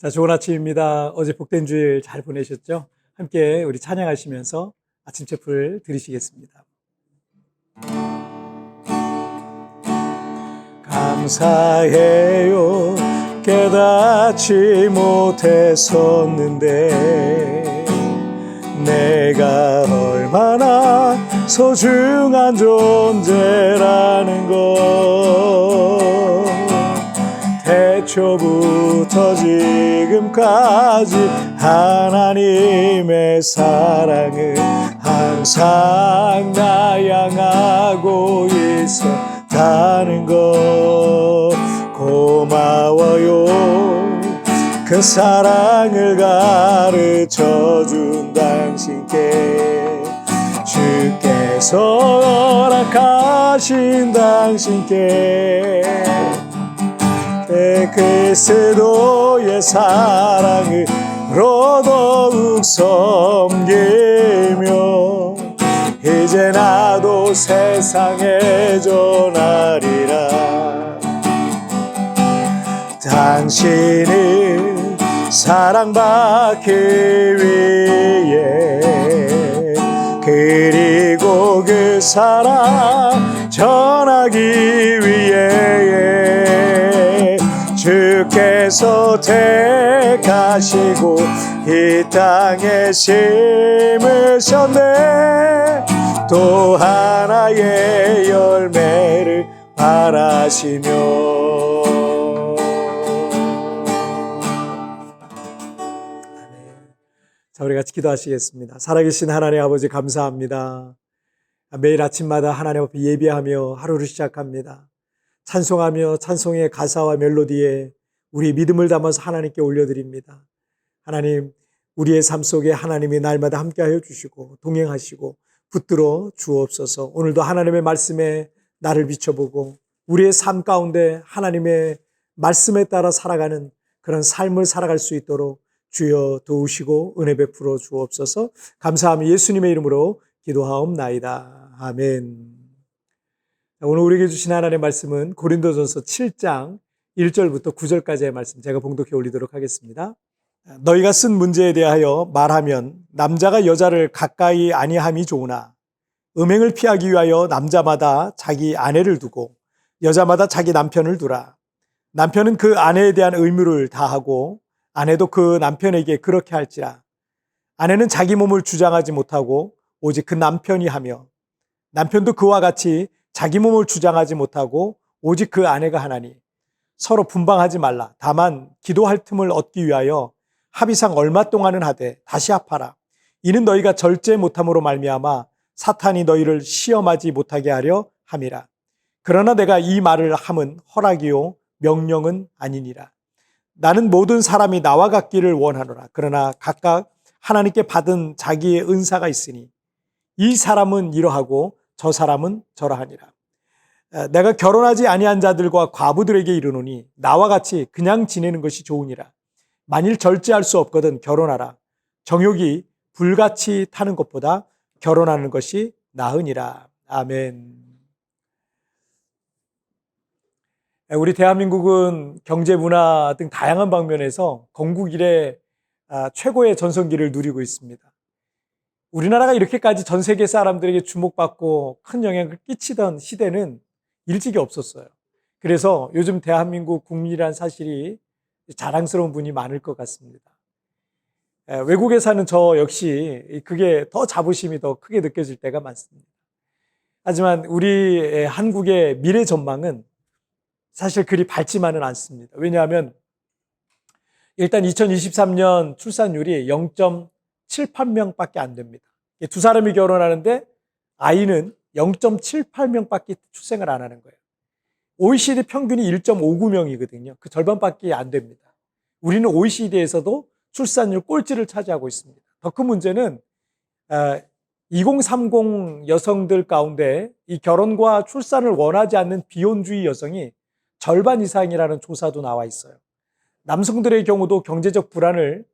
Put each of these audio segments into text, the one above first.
자, 좋은 아침입니다. 어제 복된 주일 잘 보내셨죠? 함께 우리 찬양하시면서 아침 채플 드리시겠습니다. 감사해요. 깨닫지 못했었는데 내가 얼마나 소중한 존재라는 것, 태초부터 지금까지 하나님의 사랑은 항상 나 향하고 있었다는 것, 고마워요. 그 사랑을 가르쳐준 당신께, 주께서 허락하신 당신께 그리스도의 사랑으로 더욱 섬기며 이제 나도 세상에 전하리라. 당신을 사랑받기 위해, 그리고 그 사랑 전하기 위해 주께서 택하시고 이 땅에 심으셨네. 또 하나의 열매를 바라시며. 자, 우리 같이 기도하시겠습니다. 살아계신 하나님 아버지, 감사합니다. 매일 아침마다 하나님 앞에 예배하며 하루를 시작합니다. 찬송하며 찬송의 가사와 멜로디에 우리 믿음을 담아서 하나님께 올려드립니다. 하나님, 우리의 삶 속에 하나님이 날마다 함께하여 주시고 동행하시고 붙들어 주옵소서. 오늘도 하나님의 말씀에 나를 비춰보고 우리의 삶 가운데 하나님의 말씀에 따라 살아가는 그런 삶을 살아갈 수 있도록 주여 도우시고 은혜 베풀어 주옵소서. 감사하며 예수님의 이름으로 기도하옵나이다. 아멘. 오늘 우리에게 주신 하나님의 말씀은 고린도전서 7장 1절부터 9절까지의 말씀, 제가 봉독해 올리도록 하겠습니다. 너희가 쓴 문제에 대하여 말하면 남자가 여자를 가까이 아니함이 좋으나 음행을 피하기 위하여 남자마다 자기 아내를 두고 여자마다 자기 남편을 두라. 남편은 그 아내에 대한 의무를 다하고 아내도 그 남편에게 그렇게 할지라. 아내는 자기 몸을 주장하지 못하고 오직 그 남편이 하며, 남편도 그와 같이 자기 몸을 주장하지 못하고 오직 그 아내가 하나니, 서로 분방하지 말라. 다만 기도할 틈을 얻기 위하여 합의상 얼마 동안은 하되 다시 합하라. 이는 너희가 절제 못함으로 말미암아 사탄이 너희를 시험하지 못하게 하려 함이라. 그러나 내가 이 말을 함은 허락이요 명령은 아니니라. 나는 모든 사람이 나와 같기를 원하노라. 그러나 각각 하나님께 받은 자기의 은사가 있으니 이 사람은 이러하고 저 사람은 저러하니라. 내가 결혼하지 아니한 자들과 과부들에게 이르노니 나와 같이 그냥 지내는 것이 좋으니라. 만일 절제할 수 없거든 결혼하라. 정욕이 불같이 타는 것보다 결혼하는 것이 나으니라. 아멘. 우리 대한민국은 경제, 문화 등 다양한 방면에서 건국 이래 최고의 전성기를 누리고 있습니다. 우리나라가 이렇게까지 전 세계 사람들에게 주목받고 큰 영향을 끼치던 시대는 일찍이 없었어요. 그래서 요즘 대한민국 국민이라는 사실이 자랑스러운 분이 많을 것 같습니다. 외국에 사는 저 역시 그게 더 자부심이 더 크게 느껴질 때가 많습니다. 하지만 우리 한국의 미래 전망은 사실 그리 밝지만은 않습니다. 왜냐하면 일단 2023년 출산율이 0.78명밖에 안 됩니다. 두 사람이 결혼하는데 아이는 0.78명밖에 출생을 안 하는 거예요. OECD 평균이 1.59명이거든요. 그 절반밖에 안 됩니다. 우리는 OECD에서도 출산율 꼴찌를 차지하고 있습니다. 더 큰 문제는 2030 여성들 가운데 이 결혼과 출산을 원하지 않는 비혼주의 여성이 절반 이상이라는 조사도 나와 있어요. 남성들의 경우도 경제적 불안을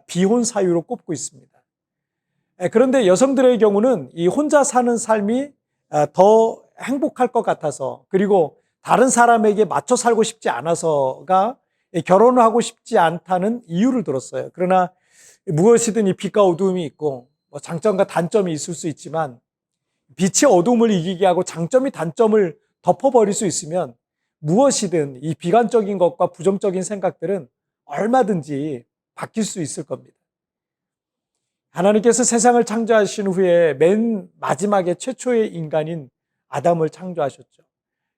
비혼 사유로 꼽고 있습니다. 그런데 여성들의 경우는 이 혼자 사는 삶이 더 행복할 것 같아서, 그리고 다른 사람에게 맞춰 살고 싶지 않아서가 결혼을 하고 싶지 않다는 이유를 들었어요. 그러나 무엇이든 이 빛과 어두움이 있고 장점과 단점이 있을 수 있지만 빛이 어두움을 이기게 하고 장점이 단점을 덮어버릴 수 있으면 무엇이든 이 비관적인 것과 부정적인 생각들은 얼마든지 바뀔 수 있을 겁니다. 하나님께서 세상을 창조하신 후에 맨 마지막에 최초의 인간인 아담을 창조하셨죠.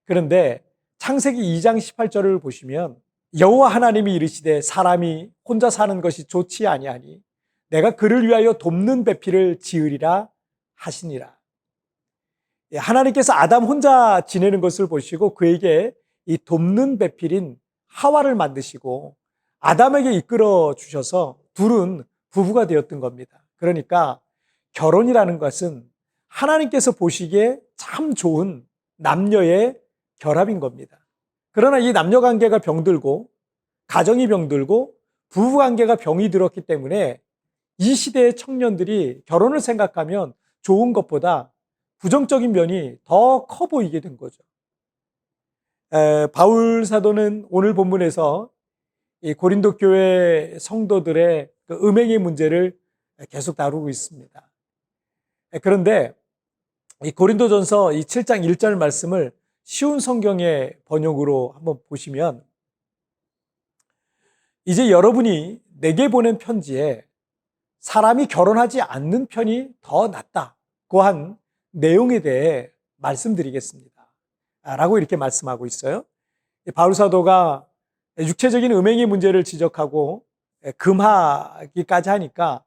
그런데 창세기 2장 18절을 보시면 여호와 하나님이 이르시되 사람이 혼자 사는 것이 좋지 아니하니 내가 그를 위하여 돕는 배필을 지으리라 하시니라. 하나님께서 아담 혼자 지내는 것을 보시고 그에게 이 돕는 배필인 하와를 만드시고 아담에게 이끌어 주셔서 둘은 부부가 되었던 겁니다. 그러니까 결혼이라는 것은 하나님께서 보시기에 참 좋은 남녀의 결합인 겁니다. 그러나 이 남녀 관계가 병들고 가정이 병들고 부부 관계가 병이 들었기 때문에 이 시대의 청년들이 결혼을 생각하면 좋은 것보다 부정적인 면이 더 커 보이게 된 거죠. 바울 사도는 오늘 본문에서 이 고린도 교회 성도들의 그 음행의 문제를 계속 다루고 있습니다. 그런데 이 고린도전서 이 7장 1절 말씀을 쉬운 성경의 번역으로 한번 보시면 이제 여러분이 내게 보낸 편지에 사람이 결혼하지 않는 편이 더 낫다고 한 내용에 대해 말씀드리겠습니다. 라고 이렇게 말씀하고 있어요. 바울 사도가 육체적인 음행의 문제를 지적하고 금하기까지 하니까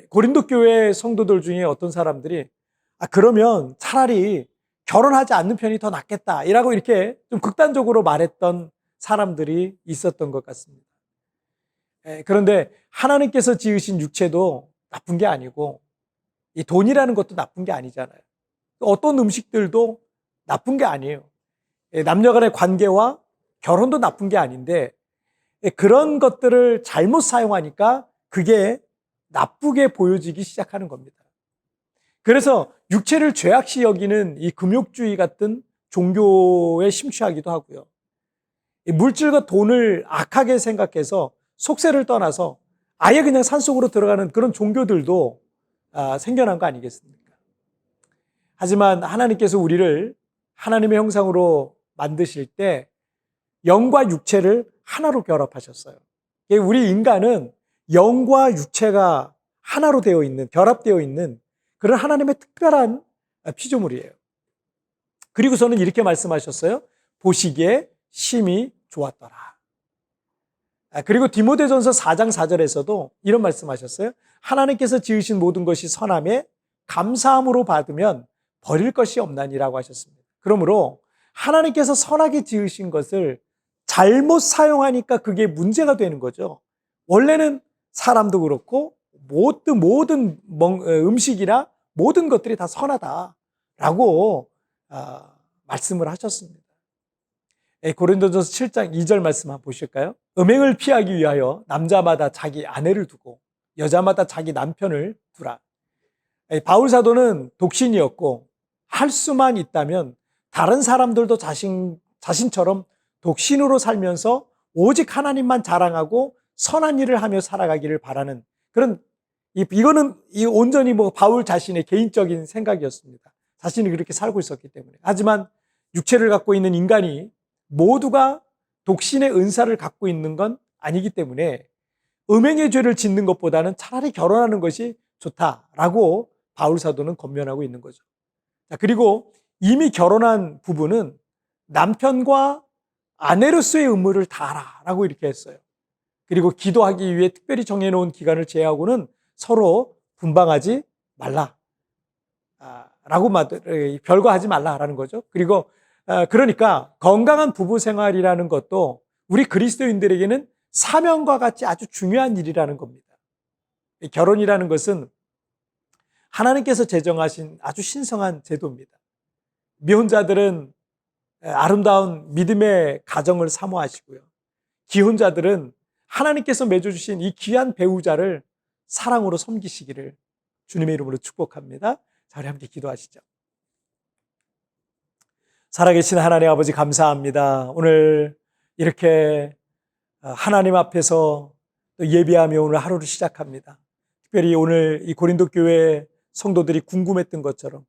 고린도 교회 성도들 중에 어떤 사람들이 그러면 차라리 결혼하지 않는 편이 더 낫겠다 이라고 이렇게 좀 극단적으로 말했던 사람들이 있었던 것 같습니다. 그런데 하나님께서 지으신 육체도 나쁜 게 아니고 이 돈이라는 것도 나쁜 게 아니잖아요. 어떤 음식들도 나쁜 게 아니에요. 남녀 간의 관계와 결혼도 나쁜 게 아닌데 그런 것들을 잘못 사용하니까 그게 나쁘게 보여지기 시작하는 겁니다. 그래서 육체를 죄악시 여기는 이 금욕주의 같은 종교에 심취하기도 하고요. 물질과 돈을 악하게 생각해서 속세를 떠나서 아예 그냥 산속으로 들어가는 그런 종교들도 생겨난 거 아니겠습니까? 하지만 하나님께서 우리를 하나님의 형상으로 만드실 때 영과 육체를 하나로 결합하셨어요. 우리 인간은 영과 육체가 하나로 되어 있는, 결합되어 있는 그런 하나님의 특별한 피조물이에요. 그리고서는 이렇게 말씀하셨어요. 보시기에 심히 좋았더라. 그리고 디모데전서 4장 4절에서도 이런 말씀하셨어요. 하나님께서 지으신 모든 것이 선함에 감사함으로 받으면 버릴 것이 없나니라고 하셨습니다. 그러므로 하나님께서 선하게 지으신 것을 잘못 사용하니까 그게 문제가 되는 거죠. 원래는 사람도 그렇고 모든 음식이나 모든 것들이 다 선하다라고 말씀을 하셨습니다. 고린도전서 7장 2절 말씀 한번 보실까요? 음행을 피하기 위하여 남자마다 자기 아내를 두고 여자마다 자기 남편을 두라. 바울 사도는 독신이었고 할 수만 있다면 다른 사람들도 자신처럼 독신으로 살면서 오직 하나님만 자랑하고 선한 일을 하며 살아가기를 바라는 그런 이거는 온전히 바울 자신의 개인적인 생각이었습니다. 자신이 그렇게 살고 있었기 때문에. 하지만 육체를 갖고 있는 인간이 모두가 독신의 은사를 갖고 있는 건 아니기 때문에 음행의 죄를 짓는 것보다는 차라리 결혼하는 것이 좋다라고 바울 사도는 권면하고 있는 거죠. 그리고 이미 결혼한 부부는 남편과 아내로서의 의무를 다하라라고 이렇게 했어요. 그리고 기도하기 위해 특별히 정해놓은 기간을 제하고는 서로 분방하지 말라. 라고 별거하지 말라라는 거죠. 그리고 그러니까 건강한 부부 생활이라는 것도 우리 그리스도인들에게는 사명과 같이 아주 중요한 일이라는 겁니다. 결혼이라는 것은 하나님께서 제정하신 아주 신성한 제도입니다. 미혼자들은 아름다운 믿음의 가정을 사모하시고요. 기혼자들은 하나님께서 맺어주신 이 귀한 배우자를 사랑으로 섬기시기를 주님의 이름으로 축복합니다. 자, 우리 함께 기도하시죠. 살아계신 하나님 아버지 감사합니다. 오늘 이렇게 하나님 앞에서 또 예배하며 오늘 하루를 시작합니다. 특별히 오늘 이 고린도 교회 성도들이 궁금했던 것처럼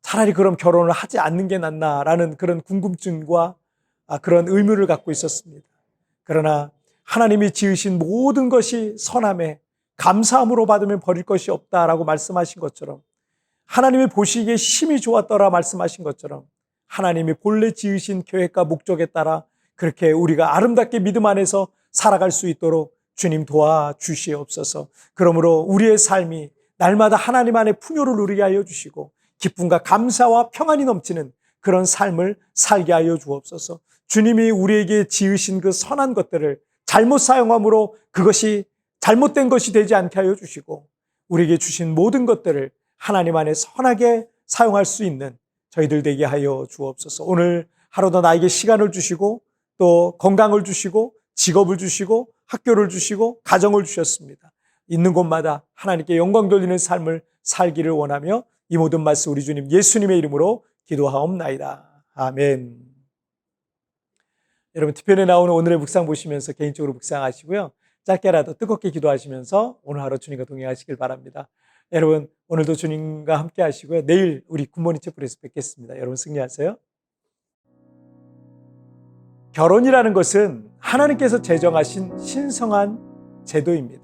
차라리 그럼 결혼을 하지 않는 게 낫나라는 그런 궁금증과 그런 의문을 갖고 있었습니다. 그러나 하나님이 지으신 모든 것이 선함에 감사함으로 받으면 버릴 것이 없다라고 말씀하신 것처럼, 하나님이 보시기에 심히 좋았더라 말씀하신 것처럼, 하나님이 본래 지으신 계획과 목적에 따라 그렇게 우리가 아름답게 믿음 안에서 살아갈 수 있도록 주님 도와주시옵소서. 그러므로 우리의 삶이 날마다 하나님 안에 풍요를 누리게 하여 주시고 기쁨과 감사와 평안이 넘치는 그런 삶을 살게 하여 주옵소서. 주님이 우리에게 지으신 그 선한 것들을 잘못 사용함으로 그것이 잘못된 것이 되지 않게 하여 주시고, 우리에게 주신 모든 것들을 하나님 안에 선하게 사용할 수 있는 저희들 되게 하여 주옵소서. 오늘 하루도 나에게 시간을 주시고 또 건강을 주시고 직업을 주시고 학교를 주시고 가정을 주셨습니다. 있는 곳마다 하나님께 영광 돌리는 삶을 살기를 원하며 이 모든 말씀 우리 주님 예수님의 이름으로 기도하옵나이다. 아멘. 여러분, 특별히 나오는 오늘의 묵상 보시면서 개인적으로 묵상하시고요. 짧게라도 뜨겁게 기도하시면서 오늘 하루 주님과 동행하시길 바랍니다. 여러분, 오늘도 주님과 함께 하시고요. 내일 우리 굿모닝 채플에서 뵙겠습니다. 여러분 승리하세요. 결혼이라는 것은 하나님께서 제정하신 신성한 제도입니다.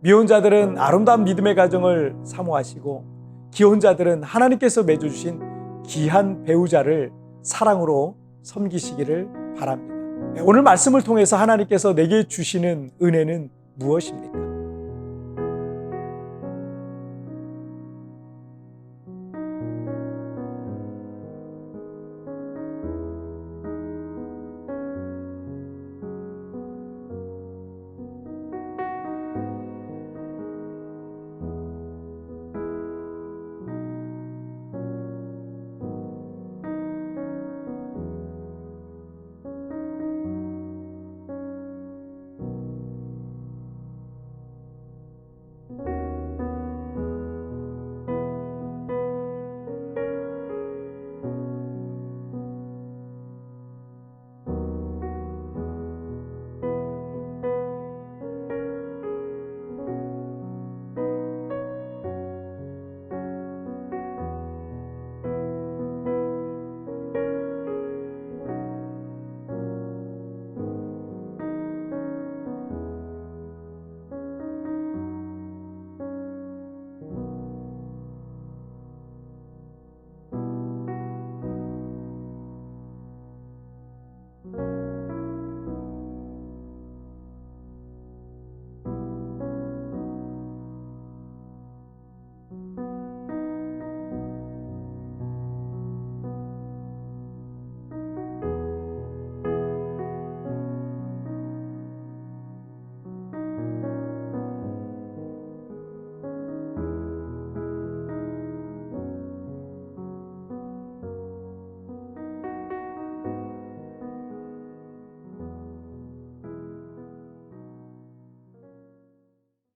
미혼자들은 아름다운 믿음의 가정을 사모하시고 기혼자들은 하나님께서 맺어주신 귀한 배우자를 사랑으로 섬기시기를 바랍니다. 오늘 말씀을 통해서 하나님께서 내게 주시는 은혜는 무엇입니까?